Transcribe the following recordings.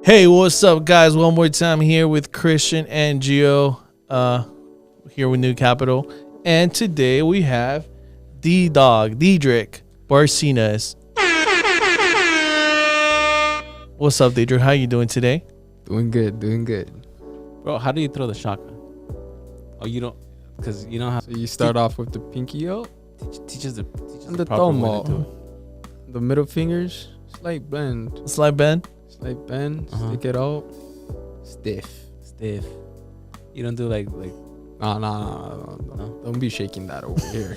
Hey, what's up, guys? One more time here with Christian and Gio, here with NuCapital, and today we have Dedrick Barcenas. What's up, Dedrick? How you doing today? Doing good. Bro, how do you throw the shotgun? Oh, you don't, because you don't have. So you start off with the pinky up Teach us the and the proper thumb way to up. do it. The middle fingers, slight bend. Slide bend. Stick it out. Stiff. You don't do like. Nah. Don't be shaking that over here.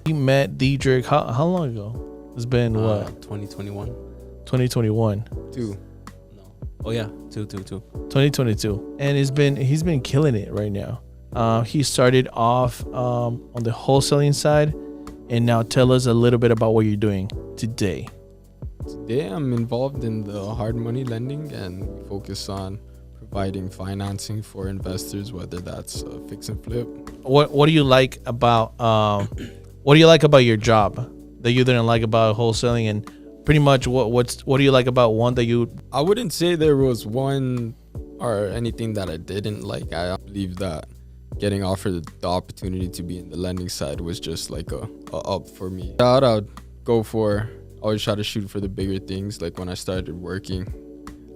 You met Dedrick how long ago? It's been what? 2021. 2021. 2. No. Oh yeah, two. 2022, and he's been killing it right now. He started off on the wholesaling side, and now tell us a little bit about what you're doing today. Today I'm involved in the hard money lending, and we focus on providing financing for investors, whether that's fix and flip. What do you like about your job that you didn't like about wholesaling, and pretty much what do you like about one that you? I wouldn't say there was one or anything that I didn't like. I believe that getting offered the opportunity to be in the lending side was just like a up for me. I'd go for, always try to shoot for the bigger things. Like when I started working,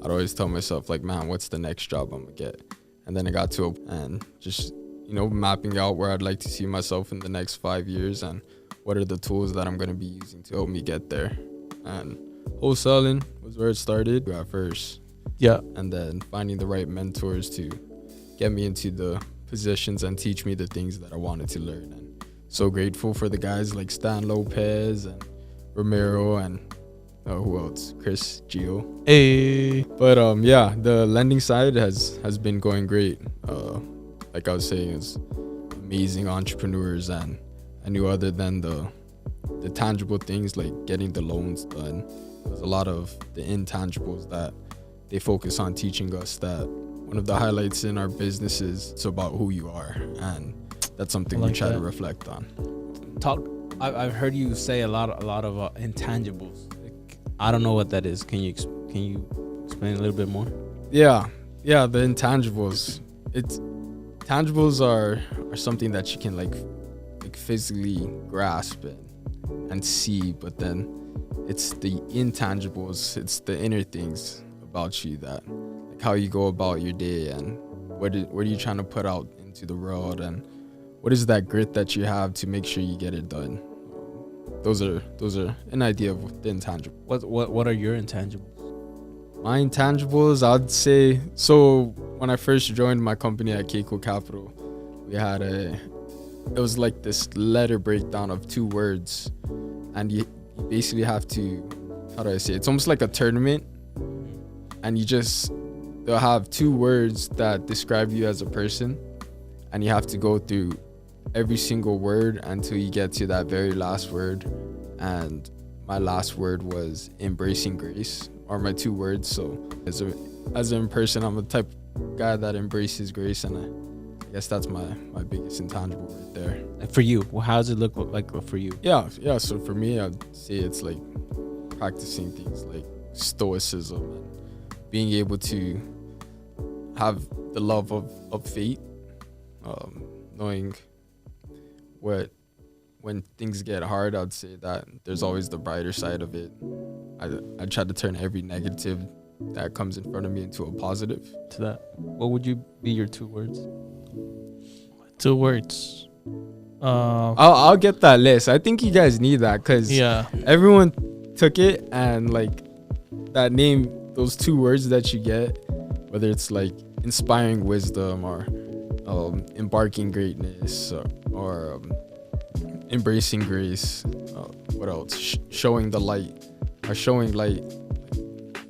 I'd always tell myself like, man, what's the next job I'm gonna get? And then I got to and just, mapping out where I'd like to see myself in the next 5 years and what are the tools that I'm gonna be using to help me get there. And wholesaling was where it started at first. Yeah. And then finding the right mentors to get me into the positions and teach me the things that I wanted to learn. And so grateful for the guys like Stan Lopez and Romero and who else? Chris, Gio. Hey. But yeah, the lending side has been going great. Like I was saying, it's amazing entrepreneurs, and I knew other than the tangible things like getting the loans done, there's a lot of the intangibles that they focus on teaching us. That one of the highlights in our business is it's about who you are, and that's something we try to reflect on. I've heard you say a lot of intangibles. I don't know what that is. Can you explain a little bit more? Yeah, the intangibles. Tangibles are something that you can like physically grasp and see, but then it's the intangibles. It's the inner things about you, that like how you go about your day and what are you trying to put out into the world, and what is that grit that you have to make sure you get it done. Those are an idea of the intangible. What are your intangibles? My intangibles, I'd say, so when I first joined my company at NuCapital, we had it was like this letter breakdown of 2 words, and you basically have to, how do I say, it's almost like a tournament, and they'll have 2 words that describe you as a person, and you have to go through every single word until you get to that very last word. And my last word was embracing grace, or my 2 words. So as a person, I'm the type of guy that embraces grace, and I guess that's my biggest intangible right there. For you, how does it look like for you? Yeah. So for me, I'd say it's like practicing things like stoicism and being able to have the love of fate, knowing when things get hard, I'd say that there's always the brighter side of it. I try to turn every negative that comes in front of me into a positive. To that, what would you be your 2 words? 2 words. I'll get that list. I think you guys need that, because everyone took it, and like that name, those 2 words that you get, whether it's like inspiring wisdom or embarking greatness or embracing grace, what else, showing the light or showing light,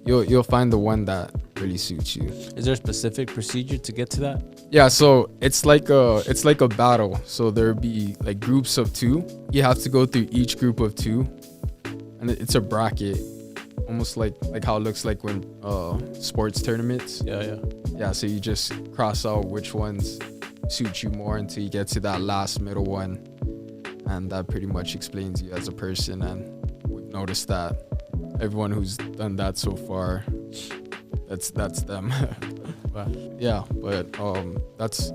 you'll find the one that really suits you. Is there a specific procedure to get to that? Yeah, so it's like a battle. So there'll be like groups of 2. You have to go through each group of 2, and it's a bracket, almost like how it looks like when sports tournaments. Yeah, so you just cross out which ones suit you more until you get to that last middle one, and that pretty much explains you as a person. And we've noticed that everyone who's done that so far That's them. Wow. Yeah, but that's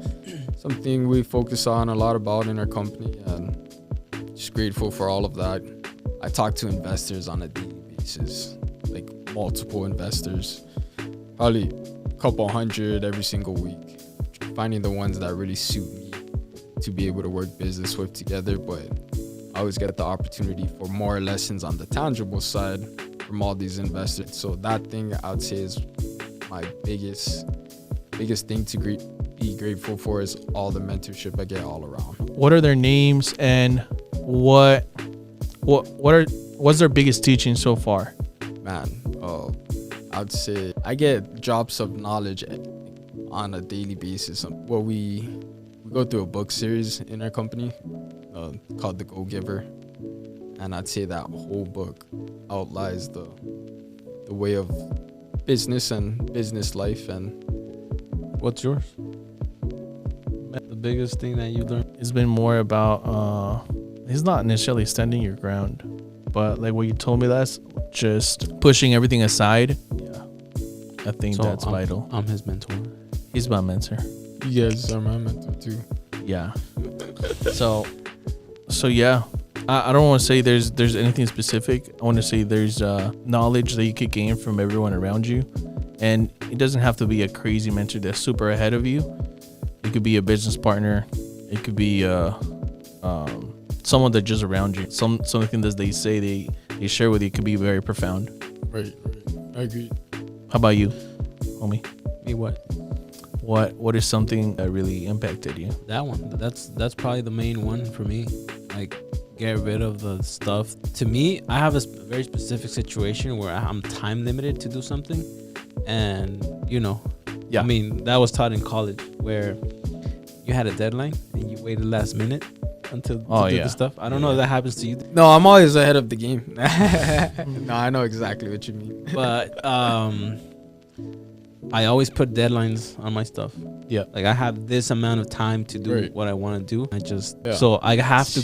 something we focus on a lot about in our company, and just grateful for all of that. I talk to investors on a daily basis, like multiple investors, probably a couple hundred every single week, finding the ones that really suit me to be able to work business with together. But I always get the opportunity for more lessons on the tangible side from all these investors. So that thing I would say is my biggest thing to be grateful for, is all the mentorship I get all around. What are their names, and what's their biggest teaching so far? Man, I'd say I get drops of knowledge on a daily basis. Well, we go through a book series in our company called The Go Giver, and I'd say that whole book outlines the way of business and business life. And What's yours? The biggest thing that you learned? It's been more about it's not necessarily standing your ground, but like what you told me, that's just pushing everything aside. Yeah, I think that's vital. I'm his mentor. He's my mentor. you guys are my mentor too. Yeah. So yeah, I don't want to say there's anything specific. I want to say there's knowledge that you could gain from everyone around you, and it doesn't have to be a crazy mentor that's super ahead of you. It could be a business partner. It could be someone that's just around you. Something that they say they share with you could be very profound. Right. I agree. How about you, homie? Me what? What is something that really impacted you? That one. That's probably the main one for me. Like, get rid of the stuff. To me, I have a very specific situation where I'm time limited to do something, and Yeah. I mean, that was taught in college, where you had a deadline and you waited last minute until to do the stuff. I don't know if that happens to you, No, I'm always ahead of the game. No, I know exactly what you mean. but I always put deadlines on my stuff. Yeah. Like, I have this amount of time to do Right. what I want to do. Yeah. So I have to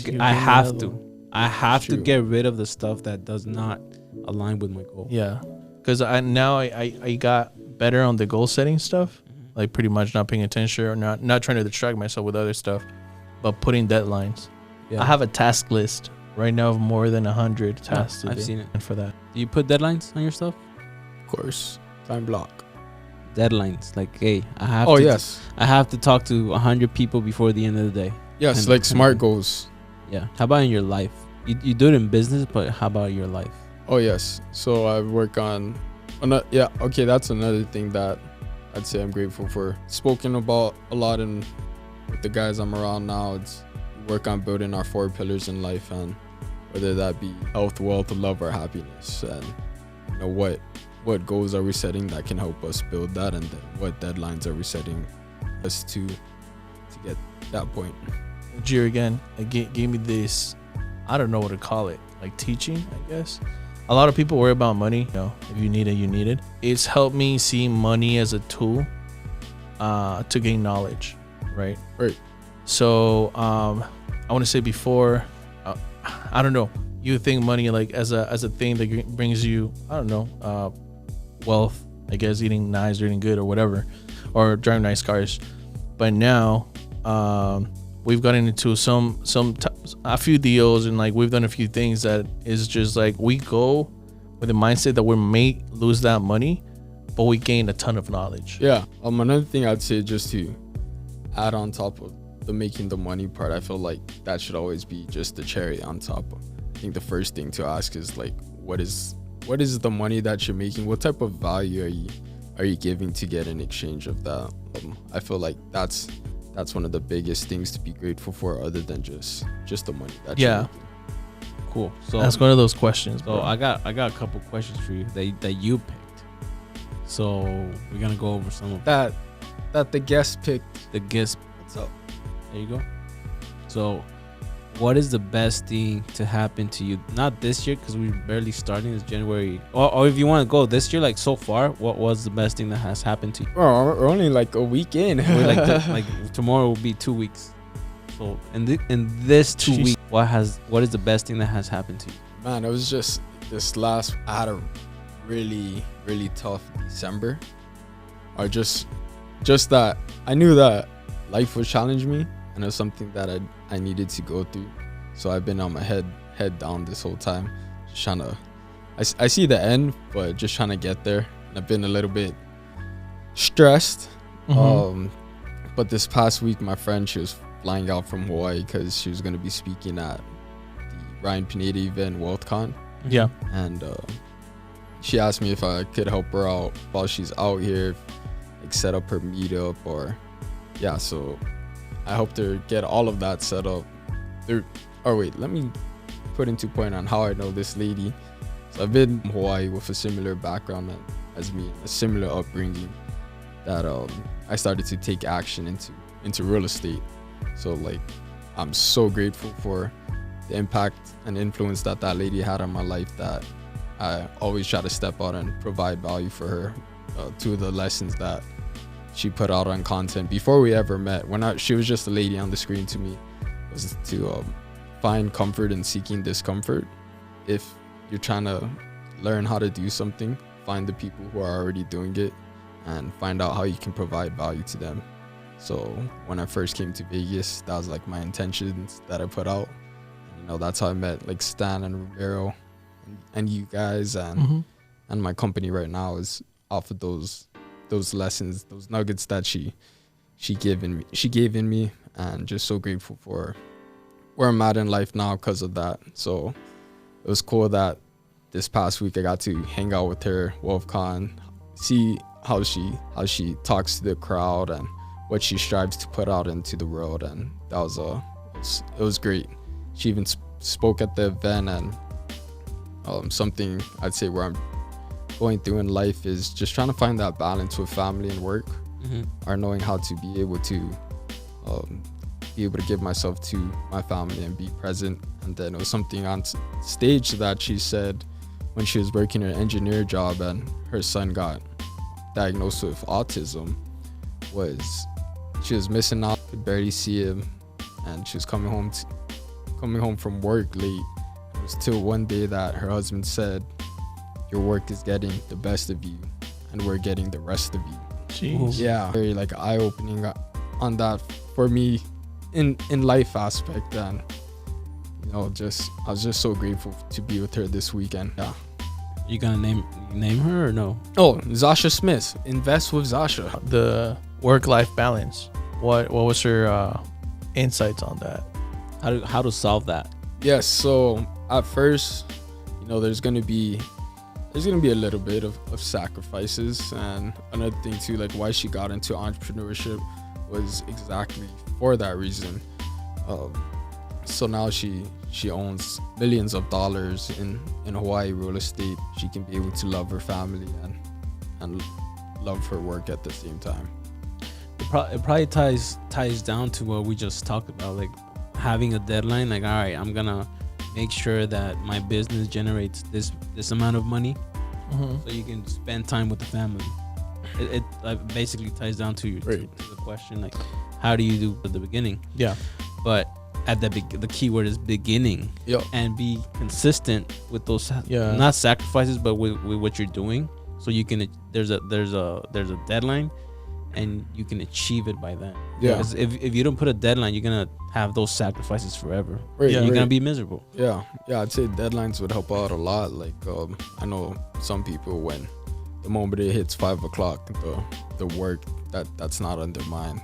True. get rid of the stuff that does not align with my goal. Yeah, because I got better on the goal setting stuff, like pretty much not paying attention or not trying to distract myself with other stuff, but putting deadlines. Yeah. I have a task list right now of more than 100 tasks. I've seen it. And for that, Do you put deadlines on your stuff? Of course, time block. Deadlines, like, hey, I have. Oh to yes, I have to talk to 100 people before the end of the day. yes, And- like SMART goals. Yeah. How about in your life? You do it in business, but how about your life? Oh yes. So I work on. Yeah. Okay, that's another thing that I'd say I'm grateful for. Spoken about a lot with the guys I'm around now. It's work on building our 4 pillars in life, and whether that be health, wealth, love, or happiness, and what goals are we setting that can help us build that, and then what deadlines are we setting us to get that point. Jir again, it gave me this, I don't know what to call it, like teaching, I guess. A lot of people worry about money. If you need it, you need it. It's helped me see money as a tool to gain knowledge, right? Right. So I want to say before, I don't know. You think money like as a thing that brings you, I don't know, wealth, I guess, eating nice, eating good, or whatever, or driving nice cars. But now, we've gotten into a few deals, and like we've done a few things that is just like we go with the mindset that we may lose that money, but we gain a ton of knowledge. Yeah. Another thing I'd say, just to add on top of the making the money part, I feel like that should always be just the cherry on top. I think the first thing to ask is like, what is the money that you're making? What type of value are you giving to get in exchange of that? I feel like that's one of the biggest things to be grateful for, other than just the money that you're making. Cool. So That's one of those questions. So Bro. I got a couple questions for you that you picked. So we're gonna go over some of That the guest picked. the gifts. What's up? There you go. So, what is the best thing to happen to you? Not this year, because we're barely starting. It's January. Or if you want to go this year, like so far, what was the best thing that has happened to you? Bro, we're only like a week in. We're like tomorrow will be 2 weeks. So in this 2 Jeez. weeks, what is the best thing that has happened to you? Man, it was just this last. I had a really, really tough December, or just that I knew that life would challenge me, and it was something that I needed to go through. So I've been on my head down this whole time, just trying to. I see the end, but just trying to get there. And I've been a little bit stressed. But this past week, my friend, she was flying out from Hawaii because she was going to be speaking at the Ryan Pineda event, WealthCon. Yeah. And she asked me if I could help her out while she's out here, like set up her meetup or, yeah. So I helped her get all of that set up. Let me put into point on how I know this lady. So I've been in Hawaii with a similar background as me, a similar upbringing, that I started to take action into real estate. So like, I'm so grateful for the impact and influence that lady had on my life, that I always try to step out and provide value for her. Two of the lessons that she put out on content before we ever met, she was just a lady on the screen to me, was to find comfort in seeking discomfort. If you're trying to learn how to do something, find the people who are already doing it and find out how you can provide value to them. So when I first came to Vegas, that was like my intentions that I put out. And, that's how I met like Stan and Romero and you guys, and my company right now is off of those lessons, those nuggets that she gave in me, and just so grateful for where I'm at in life now because of that. So it was cool that this past week I got to hang out with her, WealthCon, see how she talks to the crowd and what she strives to put out into the world, and that was it was great. She even spoke at the event, and something I'd say where I'm going through in life is just trying to find that balance with family and work, or knowing how to be able to give myself to my family and be present. And then it was something on stage that she said when she was working an engineer job and her son got diagnosed with autism, was she was missing out, could barely see him, and she was coming home from work late. It was till one day that her husband said, "Your work is getting the best of you, and we're getting the rest of you." Jeez. Yeah, very like eye-opening on that for me in life aspect, and I was just so grateful to be with her this weekend. Yeah. You gonna name her or no? Oh, Zasha Smith. Invest with Zasha. The work-life balance. What was her insights on that? How to solve that? Yes. So at first, there's gonna be a little bit of sacrifices, and another thing too, like why she got into entrepreneurship was exactly for that reason. So now she owns millions of dollars in Hawaii real estate. She can be able to love her family and love her work at the same time. It probably ties down to what we just talked about, like having a deadline. Like, all right, I'm gonna make sure that my business generates this amount of money, so you can spend time with the family. It basically ties down to the question, like, how do you do at the beginning? Yeah. But at the key word is beginning. Yep. And be consistent with those, not sacrifices, but with what you're doing. So you can there's a deadline, and you can achieve it by then. Yeah. Because if you don't put a deadline, you're gonna have those sacrifices forever. Right, you're gonna be miserable. Yeah. I'd say deadlines would help out a lot. Like I know some people, when the moment it hits 5 o'clock, the work that's not on their mind.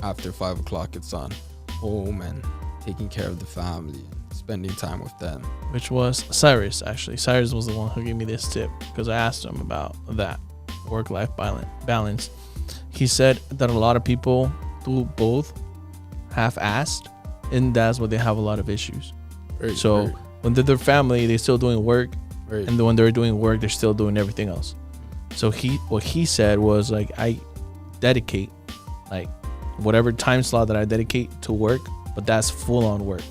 After 5 o'clock, it's on home and taking care of the family and spending time with them. Which was Cyrus, actually. Cyrus was the one who gave me this tip, because I asked him about that work-life balance. He said that a lot of people do both half-assed, and that's where they have a lot of issues. When they're their family, they're still doing work, and when they're doing work, they're still doing everything else. So what he said was, like, I dedicate like whatever time slot that I dedicate to work, but that's full-on work.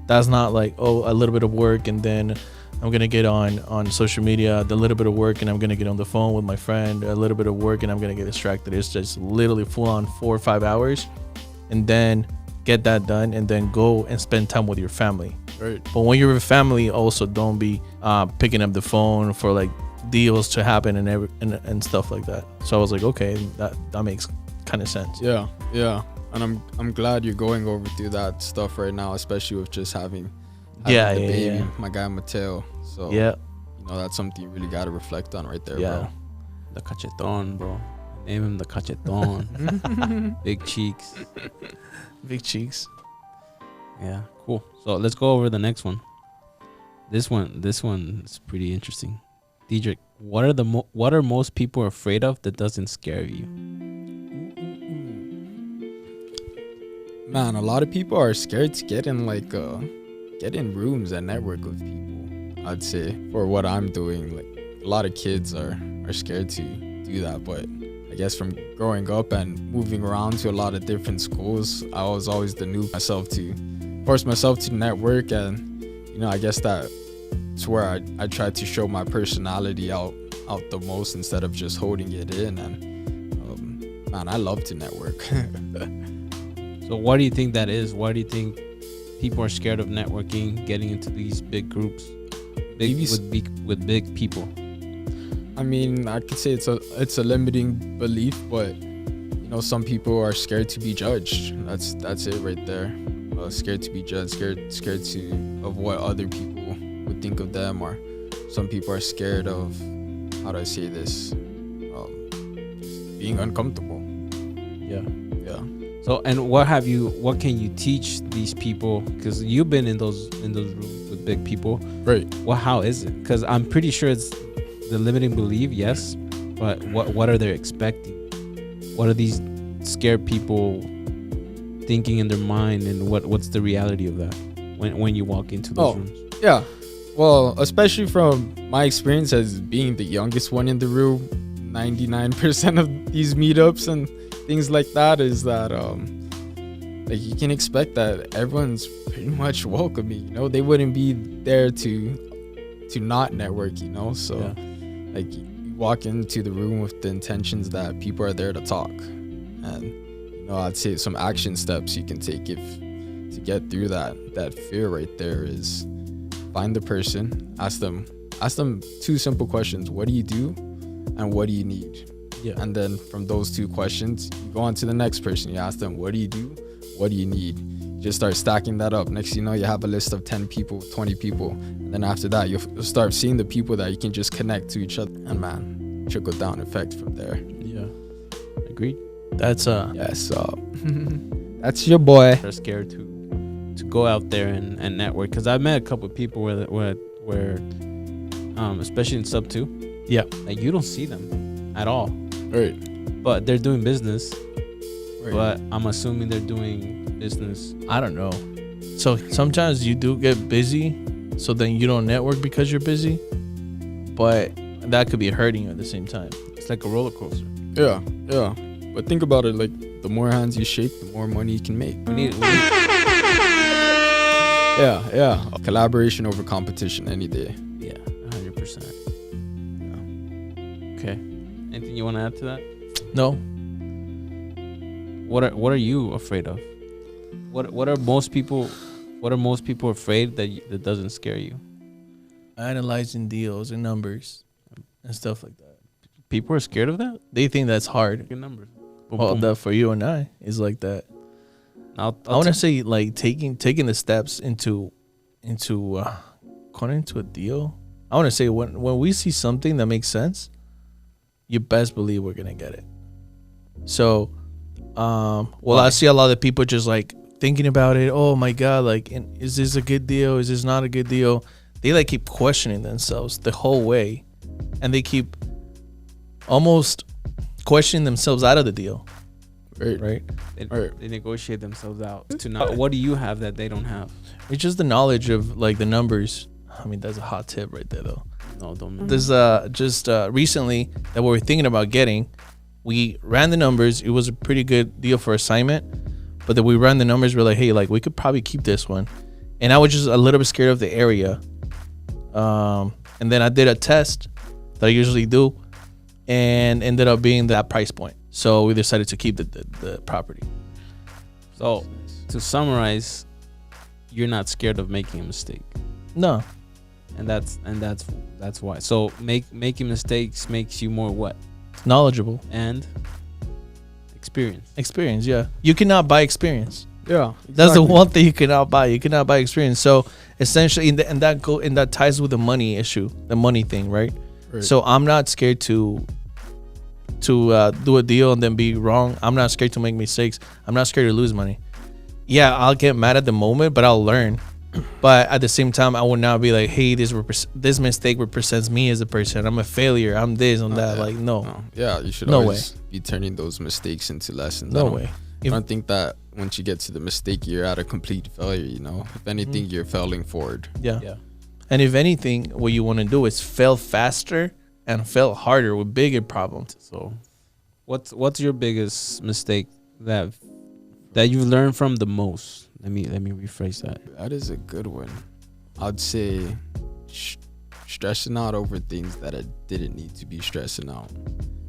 That's not like, a little bit of work and then I'm gonna get on social media, a little bit of work and I'm gonna get on the phone with my friend, a little bit of work and I'm gonna get distracted. It's just literally full-on 4 or 5 hours, and then get that done and then go and spend time with your family. Right. But when you're with family, also don't be picking up the phone for like deals to happen and stuff like that. So I was like, okay, that makes kind of sense. Yeah, and I'm glad you're going over through that stuff right now, especially with just having the baby, my guy Mateo. So yeah, that's something you really got to reflect on right there, yeah. bro. The cacheton, bro. Name him the cacheton. Big cheeks. Big cheeks. Yeah, cool. So let's go over the next one. This one is pretty interesting. Dedrick, what are most people afraid of that doesn't scare you? Man, a lot of people are scared to get in rooms and network with people. I'd say for what I'm doing, like a lot of kids are scared to do that, but I guess from growing up and moving around to a lot of different schools, I was always the noob myself to force myself to network, and I guess that's where I tried to show my personality out the most instead of just holding it in. And man, I love to network. So what do you think that is? Why do you think people are scared of networking, getting into these big groups, with big people? I mean, I could say it's a limiting belief, but some people are scared to be judged. That's it right there. Scared to be judged, scared of what other people would think of them, or some people are scared of, how do I say this, being uncomfortable. Yeah. So, and what can you teach these people? Because you've been in those rooms with big people, right? Well, how is it? Because I'm pretty sure it's the limiting belief, yes, but what are they expecting? What are these scared people thinking in their mind, and what's the reality of that when you walk into those rooms? Yeah, well, especially from my experience as being the youngest one in the room, 99% of these meetups and things like that is that like you can expect that everyone's pretty much welcoming. They wouldn't be there to not network. So like you walk into the room with the intentions that people are there to talk, and I'd say some action steps you can take to get through that fear right there is find the person, ask them 2 simple questions: what do you do and what do you need? Yeah. And then from those 2 questions, you go on to the next person. You ask them, what do you do? What do you need? You just start stacking that up. Next thing you know, you have a list of 10 people, 20 people. And then after that, you'll start seeing the people that you can just connect to each other. And man, trickle down effect from there. Yeah. Agreed. That's Yes. That's your boy. They're scared to go out there and network. Because I've met a couple of people where especially in sub 2. Yeah. Like you don't see them at all. Right. But they're doing business. Right. But I'm assuming they're doing business. I don't know. So sometimes you do get busy, so then you don't network because you're busy, but that could be hurting you at the same time. It's like a roller coaster. Yeah. But think about it, like the more hands you shake, the more money you can make. We need Yeah. Collaboration over competition any day. Yeah, 100%. Yeah. Okay. Anything you want to add to that? No. What are you afraid of? What are most people afraid that doesn't scare you? Analyzing deals and numbers and stuff like that. People are scared of that? They think that's hard. Your numbers. Well, that for you and I is like that. I want to say like taking the steps into going into a deal. I want to say when we see something that makes sense, you best believe we're gonna get it. So, I see a lot of people just like thinking about it. Oh my god, like, is this a good deal? Is this not a good deal? They like keep questioning themselves the whole way, and they keep almost questioning themselves out of the deal. Right. They negotiate themselves out to not. What do you have that they don't have? It's just the knowledge of like the numbers. I mean, that's a hot tip right there, though. No, don't. There's just recently that we were thinking about getting. We ran the numbers. It was a pretty good deal for assignment, but then we ran the numbers. We're like, hey, like we could probably keep this one, and I was just a little bit scared of the area. And then I did a test that I usually do, and ended up being that price point. So we decided to keep the property. So to summarize, you're not scared of making a mistake. No, and that's why. So making mistakes makes you more what? Knowledgeable. And experience. Experience, yeah. You cannot buy experience. Yeah, That's the exactly. one thing you cannot buy. You cannot buy experience. So essentially, and that ties with the money issue, the money thing, right? Right. So I'm not scared to do a deal and then be wrong. I'm not scared to make mistakes. I'm not scared to lose money. Yeah, I'll get mad at the moment, but I'll learn. But at the same time, I will not be like, hey, this mistake represents me as a person. I'm a failure. I'm this, I'm that. Yeah. Like, no. Yeah, you should No always be turning those mistakes into lessons. No way. I don't think that once you get to the mistake, you're at a complete failure, you know? If anything, you're failing forward. Yeah. Yeah. And if anything, what you want to do is fail faster and fail harder with bigger problems. So, what's your biggest mistake that you've learned from the most? Let me rephrase that. That is a good one. I'd say stressing out over things that I didn't need to be stressing out.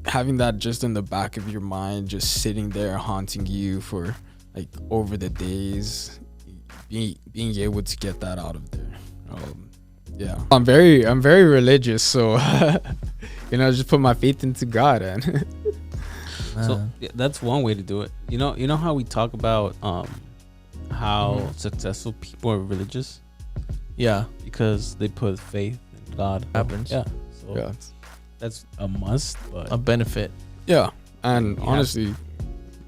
Having that just in the back of your mind, just sitting there haunting you for like over the days, being able to get that out of there. Yeah, I'm very religious, so just put my faith into God and. So yeah, that's one way to do it. You know how we talk about how successful people are religious Yeah. because they put faith in God. Happens. Yeah. So Yeah. that's a must. But A benefit. Yeah, and You honestly,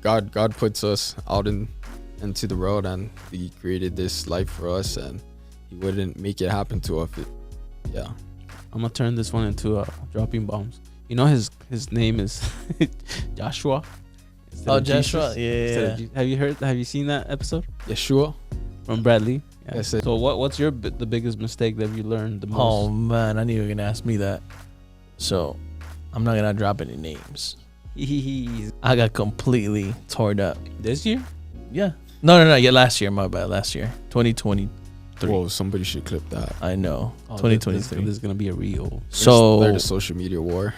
God puts us out into the world, and He created this life for us, and He wouldn't make it happen to us. Yeah, I'm gonna turn this one into dropping bombs. You know his name is Joshua. instead Oh, of Joshua. Jesus. Yeah. Have you seen that episode Yeshua. from Bradley? Yeah. Yes, sir. So what's the biggest mistake that you learned the most? Oh man, I knew you were gonna ask me that. So I'm not gonna drop any names. I got completely torn up. This year? Yeah. No. Yeah, last year. My bad. Last year, 2023. Whoa, somebody should clip that. I know. Oh, 2023. This is gonna be a reel. So There's a social media war.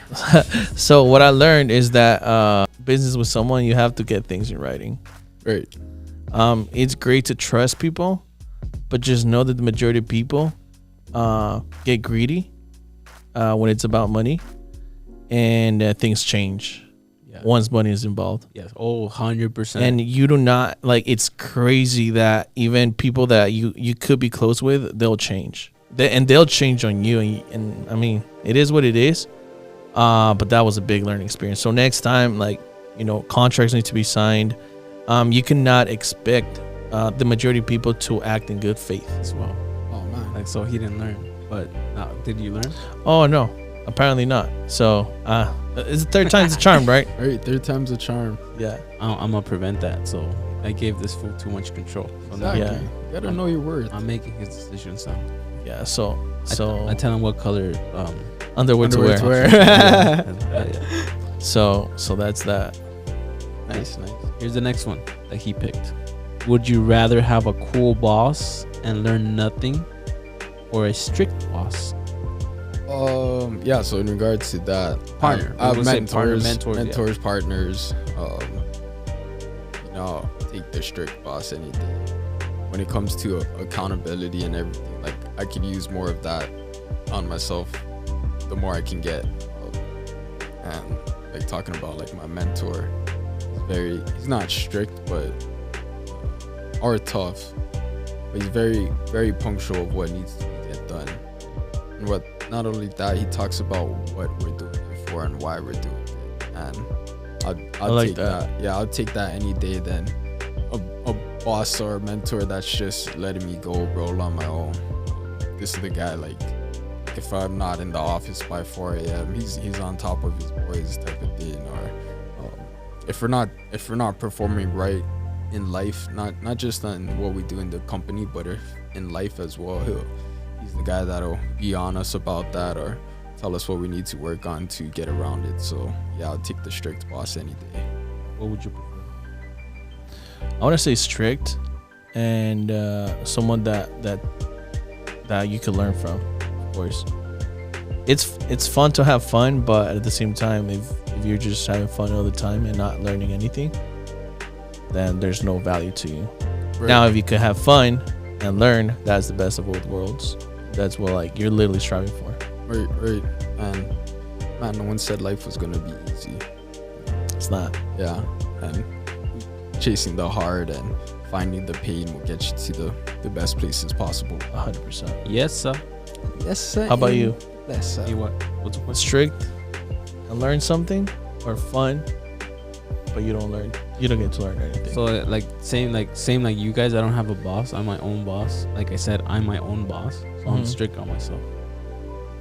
So what I learned is that business with someone, you have to get things in writing. Right. It's great to trust people, but just know that the majority of people get greedy when it's about money, and things change Yeah. once money is involved. Yes. Oh, 100%. And you do not it's crazy that even people that you could be close with, they'll change. They'll change on you. And I mean, it is what it is. But that was a big learning experience. So next time, contracts need to be signed. You cannot expect the majority of people to act in good faith as well. Oh man. like, so he didn't learn. But did you learn? Oh no, apparently not. So it's the third time's the charm, right? Right. Third time's a charm. Yeah. I'm gonna prevent that. So I gave this fool too much control. So now Exactly. Yeah. You gotta know your worth. I'm making his decisions now. Yeah. So I tell him what color underwear to Underwear wear. to wear. yeah. So that's that. Nice. Here's the next one that he picked. Would you rather have a cool boss and learn nothing, or a strict boss? Yeah, so in regards to that, Partner. I have We'll say partner, mentors, yeah. partners. Take the strict boss any day. When it comes to accountability and everything, like I could use more of that on myself. The more I can get, and like talking about like my mentor, he's not strict, but or tough. But he's very, very punctual of what needs to get done. And not only that, he talks about what we're doing it for and why we're doing it. And I'll like take that. Yeah, I'll take that any day than a boss or a mentor that's just letting me go roll on my own. This is the guy, like, if I'm not in the office by 4 a.m., he's on top of his boys type of thing. Or if we're not performing right in life, not just on what we do in the company, but if in life as well, he's the guy that'll be on us about that or tell us what we need to work on to get around it. So yeah, I'll take the strict boss any day. What would you prefer? I want to say strict and someone that you could learn from, of course. It's fun to have fun, but at the same time, if you're just having fun all the time and not learning anything, then there's no value to you. Right. Now, if you could have fun and learn, that's the best of both worlds. that's what like you're literally striving for. Right. And man, no one said life was gonna be easy. It's not. Yeah, and chasing the hard and finding the pain will get you to the best places possible. 100%. Yes, sir. Yes, sir. How about you? Yes, sir. You what? What's the question? Strict and learn something, or fun, but you don't get to learn anything. So same like you guys. I don't have a boss. I'm my own boss. Like I said, I'm my own boss. So I'm Mhm. strict on myself.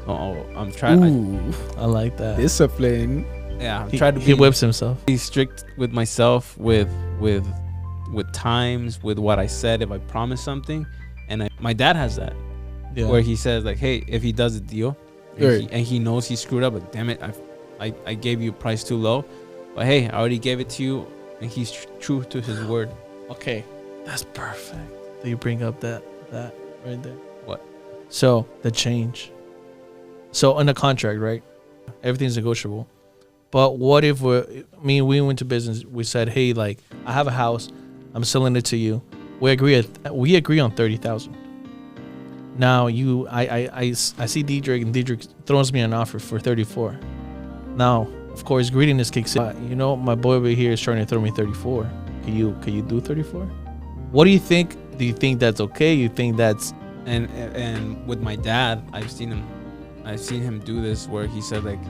So I'm trying. Ooh, I like that. discipline. I'm He, trying to he be, whips himself. be strict with myself, with times, with what I said. If I promise something, and my dad has that, Yeah. where he says like, hey, if he does a deal, and he knows he screwed up, like damn it, I gave you a price too low, but hey, I already gave it to you, and he's true to his word. Okay, that's perfect. Do you bring up that right there? What? So the change. So in a contract, right? Everything's negotiable. But what if we went to business? We said, hey, like I have a house, I'm selling it to you. We agree on 30,000. Now I see Dedrick, and Dedrick throws me an offer for 34. Now, of course, greediness kicks in. My boy over here is trying to throw me 34. Can you do 34? What do you think? Do you think that's okay? You think that's And with my dad, I've seen him do this where he said like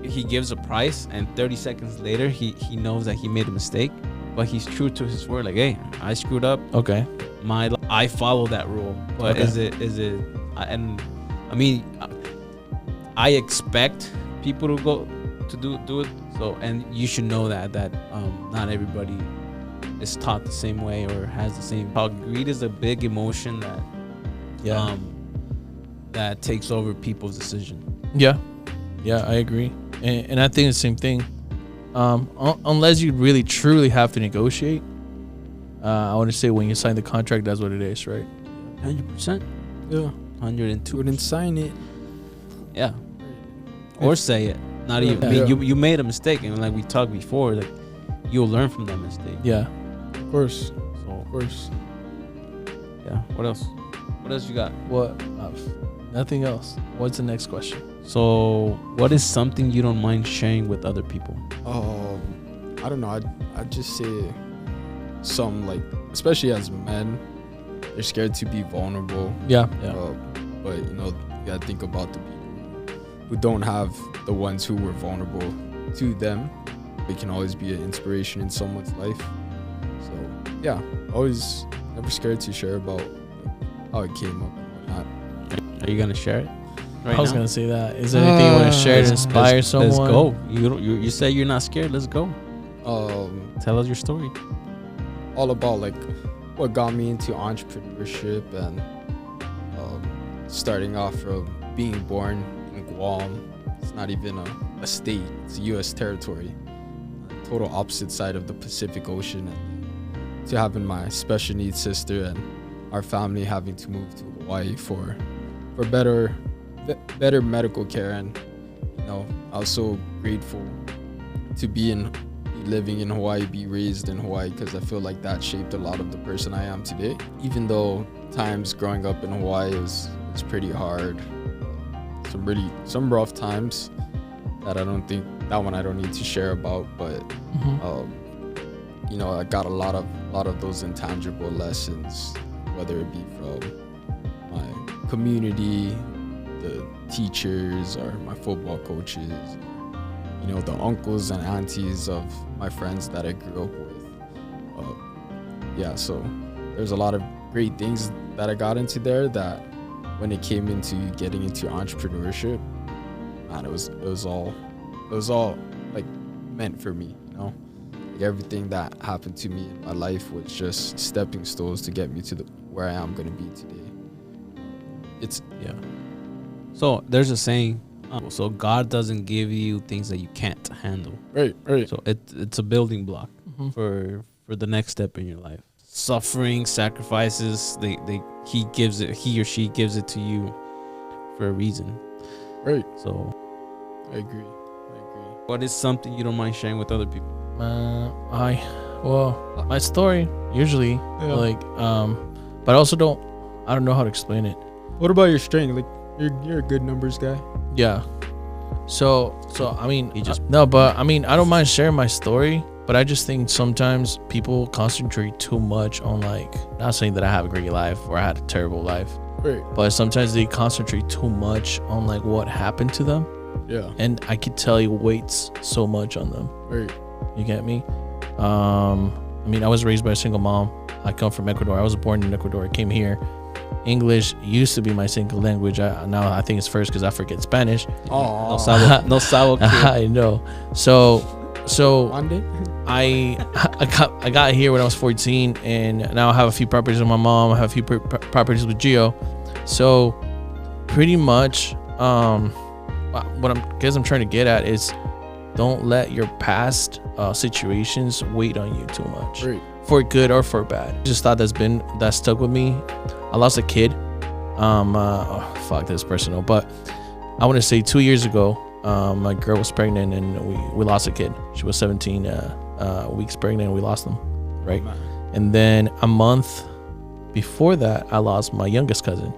he gives a price and 30 seconds later he knows that he made a mistake, but he's true to his word. Like, hey, I screwed up. okay? I follow that rule. But Okay. is it? And I mean, I expect people to go to do it. So, and you should know that not everybody is taught the same way or has the same. Greed is a big emotion that that takes over people's decision. Yeah, I agree, and I think the same thing. Unless you really truly have to negotiate, I want to say when you sign the contract, that's what it is, right? 100%. Yeah, 102. wouldn't sign it. Yeah. Or say it. Not even. I mean, you made a mistake, and like we talked before, like you'll learn from that mistake. Yeah. Of course, So of course. yeah. What else? What else you got? What? Nothing else. What's the next question? So, what is something you don't mind sharing with other people? I don't know. I'd just say some, like, especially as men, they're scared to be vulnerable. Yeah. But you gotta think about the people who don't have the ones who were vulnerable to them. They can always be an inspiration in someone's life. So yeah, always never scared to share about how it came up and whatnot. Are you gonna share it? Right I was now? gonna say that. Is there anything you want to share to inspire someone? Let's go. You say you're not scared. Let's go. Tell us your story. All about like what got me into entrepreneurship and starting off from being born in Guam. It's not even a state, it's a U.S. territory, total opposite side of the Pacific Ocean, and to having my special needs sister and our family having to move to Hawaii for better medical care. And I was so grateful to be living in Hawaii, be raised in Hawaii, because I feel like that shaped a lot of the person I am today. Even though times growing up in Hawaii was pretty hard, some rough times that I don't need to share about, but I got a lot of those intangible lessons, whether it be from my community, the teachers, or my football coaches, the uncles and aunties of my friends that I grew up with. So there's a lot of great things that I got into there that when it came into getting into entrepreneurship, man, it was all like meant for me, Like everything that happened to me in my life was just stepping stones to get me to where I am going to be today. So there's a saying. So God doesn't give you things that you can't handle. Right. So it's a building block for the next step in your life. Suffering, sacrifices, he or she gives it to you for a reason. Right. So I agree. what is something you don't mind sharing with other people? My story usually but I also I don't know how to explain it. What about your strength? Like you're a good numbers guy. Yeah. So I mean, He just- no, but I mean, I don't mind sharing my story, but I just think sometimes people concentrate too much on, like, not saying that I have a great life or I had a terrible life, Right. but sometimes they concentrate too much on, like, what happened to them, Yeah. and I could tell it weights so much on them. Right. You get me? I mean, I was raised by a single mom. I come from Ecuador. I was born in Ecuador. I came here. English used to be my single language. Now I think it's first because I forget Spanish. No sabo, no sabo kid. I know. So Monday. I got here when I was 14, and now I have a few properties with my mom. I have a few properties with Gio. So pretty much, what I'm trying to get at is, don't let your past situations weight on you too much, Right. for good or for bad. Just thought that stuck with me. I lost a kid. Fuck, that's personal, but I want to say 2 years ago, my girl was pregnant and we lost a kid. She was 17 weeks pregnant and we lost them, right? Man. And then a month before that, I lost my youngest cousin.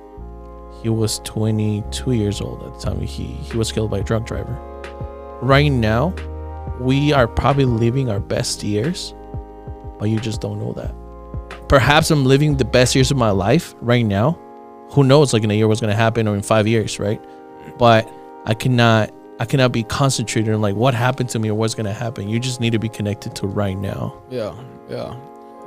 He was 22 years old at the time. He was killed by a drunk driver. Right now, we are probably living our best years, but you just don't know that. Perhaps I'm living the best years of my life right now. Who knows, like, in a year what's going to happen, or in 5 years, right? But I cannot be concentrated on, like, what happened to me or what's going to happen. You just need to be connected to right now. Yeah. Yeah.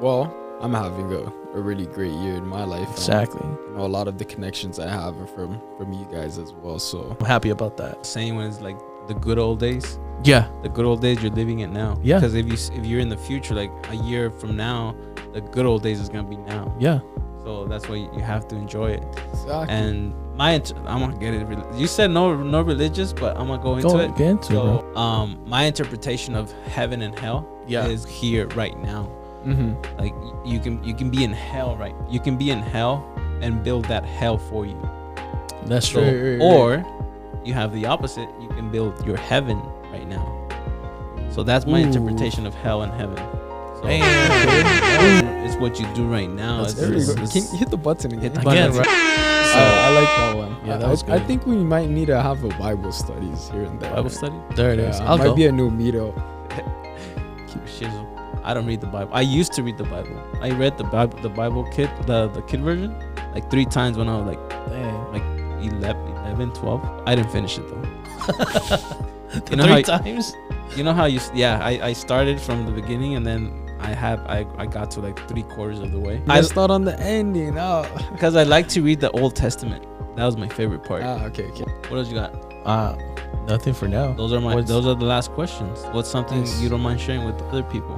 Well, I'm having a really great year in my life. Exactly. You know, a lot of the connections I have are from you guys as well. So I'm happy about that. Saying when it's like the good old days. Yeah. The good old days, you're living it now. Yeah. Because if you're in the future, like a year from now, the good old days is gonna be now. Yeah. So that's why you have to enjoy it. exactly. And I'm gonna get it. You said no religious, but I'm gonna go into it. Get into it, So, bro. my interpretation of heaven and hell Yeah. is here right now. Mm-hmm. Like you can be in hell, right? You can be in hell and build that hell for you. That's So, true. Right. or you have the opposite. You can build your heaven right now. So that's my Ooh. interpretation of hell and heaven. So Damn. it's what you do right now. That's It's, There we it's, go. it's, Can you hit the button again? hit the Again, button. right? So, I like that one. Yeah, that I- was I good. think we might need to have a Bible studies here and there. Bible study. There it is. Yeah, I'll might go. be a new meetup. Shizzle. I don't read the Bible. I used to read the Bible. I read the Bible kid, the kid version, like 3 times when I was like Dang. 11, 12. I didn't finish it though. You know Three how- times? You know how I started from the beginning and then I got to like 3/4 of the way. I start on the ending. Oh. Because I like to read the Old Testament. That was my favorite part. Okay. What else you got? Nothing for now. Those are those are the last questions. What's something Nice. you don't mind sharing with other people?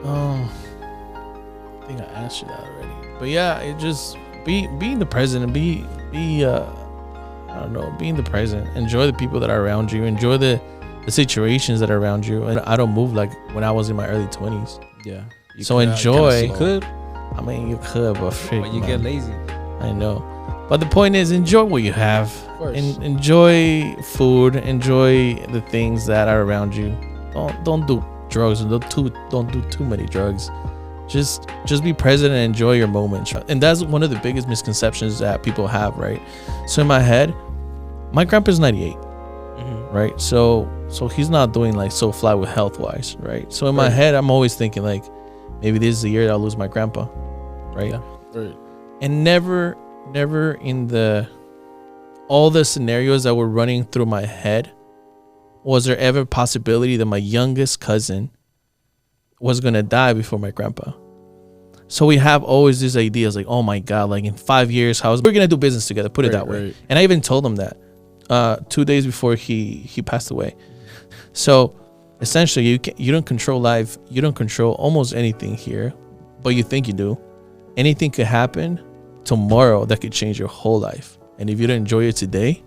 I think I asked you that already. But yeah, it just be in the present and be I don't know, be in the present. Enjoy the people that are around you. Enjoy the situations that are around you. And I don't move like when I was in my early 20s. Yeah. So could, enjoy. You could, I mean, you could, but freak, but you man. get lazy. I know. But the point is, enjoy what you have. Of course. Enjoy food. Enjoy the things that are around you. Don't do drugs and don't do too many drugs. Just be present and enjoy your moments. And that's one of the biggest misconceptions that people have, right? So in my head, my grandpa's 98, right? So he's not doing like so fly with health wise, right? So in my Right. head, I'm always thinking like, maybe this is the year that I'll lose my grandpa, right? Yeah. Right. And never in all the scenarios that were running through my head was there ever a possibility that my youngest cousin was gonna die before my grandpa. So we have always these ideas like, oh my god, like in 5 years, we're gonna do business together, put it that way. Right. And I even told him that 2 days before he passed away. So essentially, you don't control life, you don't control almost anything here, but you think you do. Anything could happen tomorrow that could change your whole life. And if you don't enjoy it today,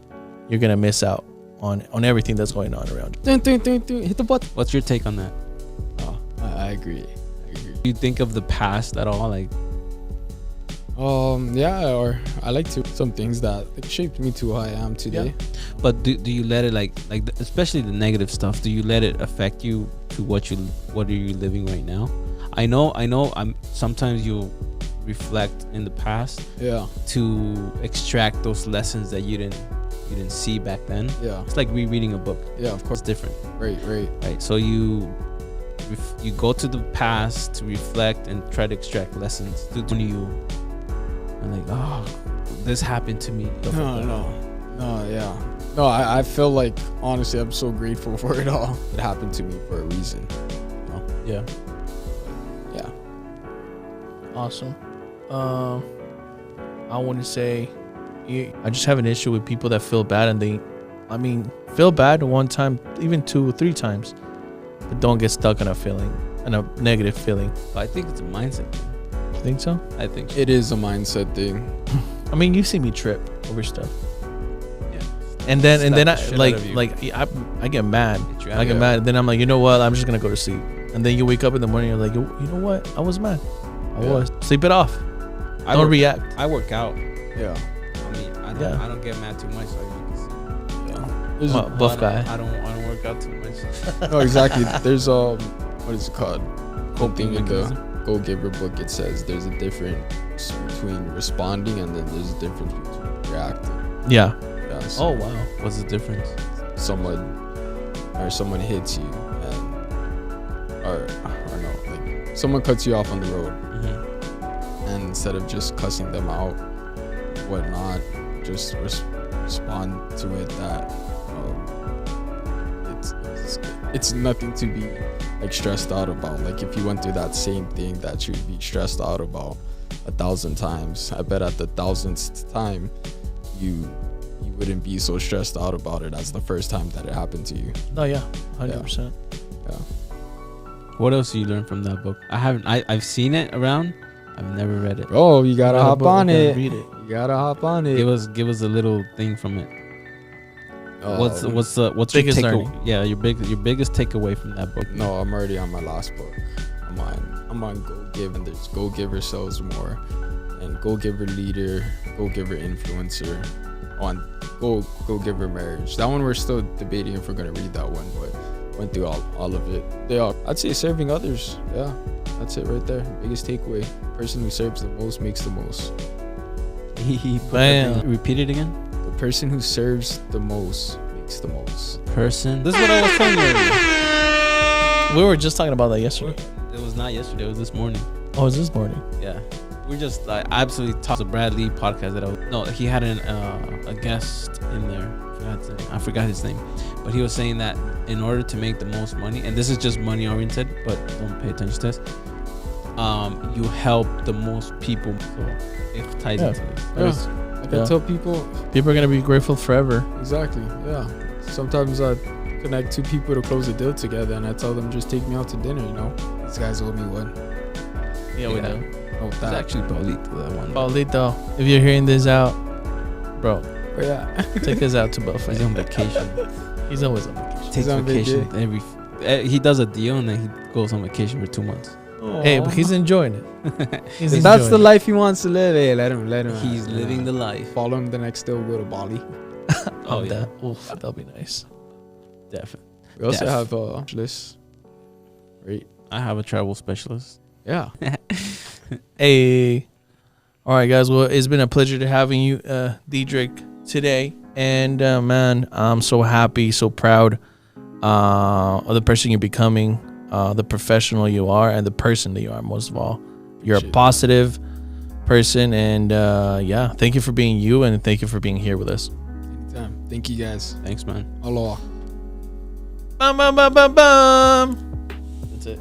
you're gonna miss out on everything that's going on around you. Dun, dun, dun, dun. Hit the button. What's your take on that? Oh, I agree. Do you think of the past at all? Like, Yeah, or I like to some things that like, shaped me to who I am today. but do you let it especially the negative stuff? Do you let it affect you to what are you living right now? I know. Sometimes you'll reflect in the past Yeah. to extract those lessons that you didn't see back then. Yeah. It's like rereading a book. Yeah, of course. It's different, Right. right? So you go to the past to reflect and try to extract lessons to you. And like, oh, this happened to me. Stuff like that. No, yeah. No, I feel like, honestly, I'm so grateful for it all. It happened to me for a reason. You know? Yeah. Yeah. Awesome. I want to say, I just have an issue with people that feel bad and feel bad one time, even 2 or 3 times, but don't get stuck in a negative feeling. But I think it's a mindset thing. You think so? I think so. It is a mindset thing. I mean, you see me trip over stuff, Yeah. and then Slap the I shit like out of you. I get mad. I get Yeah. mad. Then I'm like, you know what? I'm just gonna go to sleep. And then you wake up in the morning. You're like, you know what? I was mad. I Yeah. was. Sleep it off. I Don't work- react. I work out. Yeah. I mean, Yeah. I don't get mad too much. So you can There's Well, buff guy. I don't work out too much. no, exactly. There's what is it called? Coping Thing in the mechanism. Go Giver book. It says there's a difference between responding and then there's a difference between reacting. Yeah. Yeah. So Oh wow. What's the difference? someone hits you or no, like someone cuts you off on the road, and instead of just cussing them out, whatnot, just respond to it that it's nothing to be like stressed out about. Like if you went through that same thing that you'd be stressed out about 1,000 times, I bet at the 1,000th time you wouldn't be so stressed out about it as the first time that it happened to you. Oh yeah. 100%. Yeah. What else do you learn from that book? I've seen it around. I've never read it. Oh, you gotta hop on it. Read it. You gotta hop on it. Give us a little thing from it. Oh, What's your biggest takeaway? learning? Yeah, your biggest takeaway from that book. No, I'm already on my last book. I'm on Go Give, and there's Go Giver Sells More, and Go Giver Leader, Go Giver Influencer, on Go Giver Marriage. That one we're still debating if we're gonna read that one, but went through all of it. I'd say serving others. Yeah, that's it right there. Biggest takeaway: person who serves the most makes the most. He put Bam. that thing- repeat it again. The person who serves the most makes the most. Person. This is what I was telling you earlier. We were just talking about that yesterday. It was not yesterday. It was this morning. Oh, it was this morning. Yeah. We just absolutely talked to Brad Lee podcast he had a guest in there. I forgot his name, but he was saying that in order to make the most money, and this is just money oriented, but don't pay attention to this. You help the most people. So it ties into this. Yeah. Like I tell people, People are gonna be grateful forever. exactly. Yeah. Sometimes I connect 2 people to close a deal together, and I tell them just take me out to dinner. You know, these guys owe me one. Yeah, we Yeah. do. Oh, It's that. actually Paulito, that one. Paulito, if you're hearing this out, bro, Oh, yeah. take us out to He's buffet. on vacation. He's always on vacation. Takes on vacation he does a deal and then he goes on vacation for 2 months. Hey, but he's enjoying it. He's If that's the enjoying life he wants to live. Hey, let him. He's living the life. Follow him the next day. We'll go to Bali. it. Oh, yeah. Oof, that'll be nice. Definitely. We also Def. have list. Right. I have a travel specialist. Yeah. Hey. All right, guys. Well, it's been a pleasure to having you, Dedrick, today. And, man, I'm so happy, so proud of the person you're becoming, the professional you are, and the person that you are, most of all. You're a Appreciate positive person. And, yeah, thank you for being you, and thank you for being here with us. Anytime. Thank you guys. Thanks, man. Aloha. Bum, bum, bum, bum, bum. That's it.